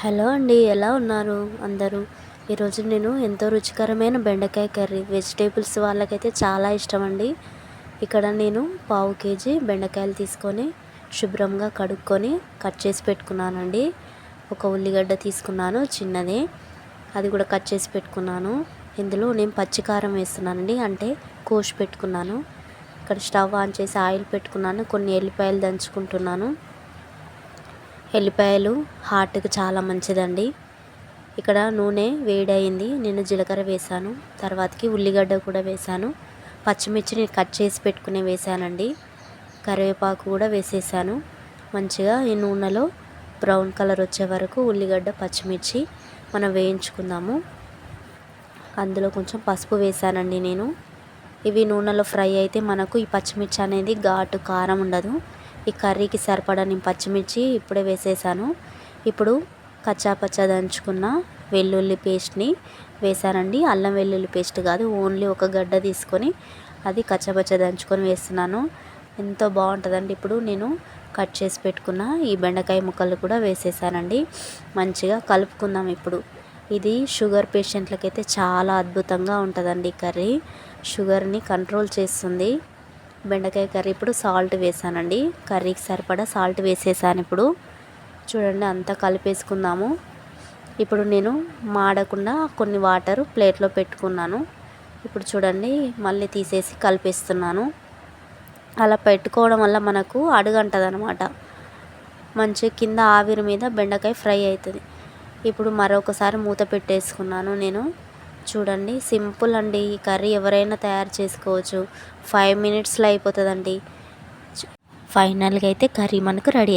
Hello అండి, ఎలా ఉన్నారు అందరూ? ఈరోజు నేను ఎంతో రుచికరమైన బెండకాయ కర్రీ, వెజిటేబుల్స్ వాళ్ళకైతే చాలా ఇష్టం అండి. ఇక్కడ నేను 1/2 కేజీ బెండకాయలు తీసుకొని శుభ్రంగా కడుక్కొని కట్ చేసి పెట్టుకున్నానండి. ఒక ఉల్లిగడ్డ తీసుకున్నాను చిన్నది, అది కూడా కట్ చేసి పెట్టుకున్నాను. ఇందులో నేను పచ్చికారం వేస్తున్నానండి, అంటే కోసి పెట్టుకున్నాను. ఇక్కడ స్టవ్ ఆన్ చేసి ఆయిల్ పెట్టుకున్నాను. కొన్ని ఎల్లిపాయలు దంచుకుంటున్నాను. ఎల్లిపాయలు హార్ట్కి చాలా మంచిదండి. ఇక్కడ నూనె వేడయింది, నేను జీలకర్ర వేసాను. తర్వాతకి ఉల్లిగడ్డ కూడా వేసాను. పచ్చిమిర్చిని కట్ చేసి పెట్టుకుని వేసానండి. కరివేపాకు కూడా వేసేసాను. మంచిగా ఈ నూనెలో బ్రౌన్ కలర్ వచ్చే వరకు ఉల్లిగడ్డ పచ్చిమిర్చి మనం వేయించుకుందాము. అందులో కొంచెం పసుపు వేసానండి నేను. ఇవి నూనెలో ఫ్రై అయితే మనకు ఈ పచ్చిమిర్చి అనేది ఘాటు కారం ఉండదు. ఈ కర్రీకి సరిపడా నేను పచ్చిమిర్చి ఇప్పుడే వేసేసాను. ఇప్పుడు కచ్చాపచ్చా దంచుకున్న వెల్లుల్లి పేస్ట్ని వేసానండి. అల్లం వెల్లుల్లి పేస్ట్ కాదు, ఓన్లీ ఒక గడ్డ తీసుకొని అది కచ్చాపచ్చా దంచుకొని వేస్తున్నాను. ఎంతో బాగుంటుందండి. ఇప్పుడు నేను కట్ చేసి పెట్టుకున్న ఈ బెండకాయ ముక్కలు కూడా వేసేసానండి. మంచిగా కలుపుకుందాం. ఇప్పుడు ఇది షుగర్ పేషెంట్లకైతే చాలా అద్భుతంగా ఉంటుందండి. కర్రీ షుగర్ని కంట్రోల్ చేస్తుంది. బెండకాయ కర్రీ ఇప్పుడు సాల్ట్ వేసానండి. కర్రీకి సరిపడా సాల్ట్ వేసేసాను. ఇప్పుడు చూడండి, అంతా కలిపేసుకుందాము. ఇప్పుడు నేను మాడకుండా కొన్ని వాటర్ ప్లేట్లో పెట్టుకున్నాను. ఇప్పుడు చూడండి, మళ్ళీ తీసేసి కలిపేస్తున్నాను. అలా పెట్టుకోవడం వల్ల మనకు అడుగంటది అనమాట. మంచి కింద ఆవిరి మీద బెండకాయ ఫ్రై అవుతుంది. ఇప్పుడు మరొకసారి మూత పెట్టేసుకున్నాను నేను. చూడండి, సింపుల్ అండి. ఈ కర్రీ ఎవరైనా తయారు చేసుకోవచ్చు. 5 మినిట్స్లో అయిపోతుందండి. ఫైనల్గా అయితే కర్రీ మనకు రెడీ.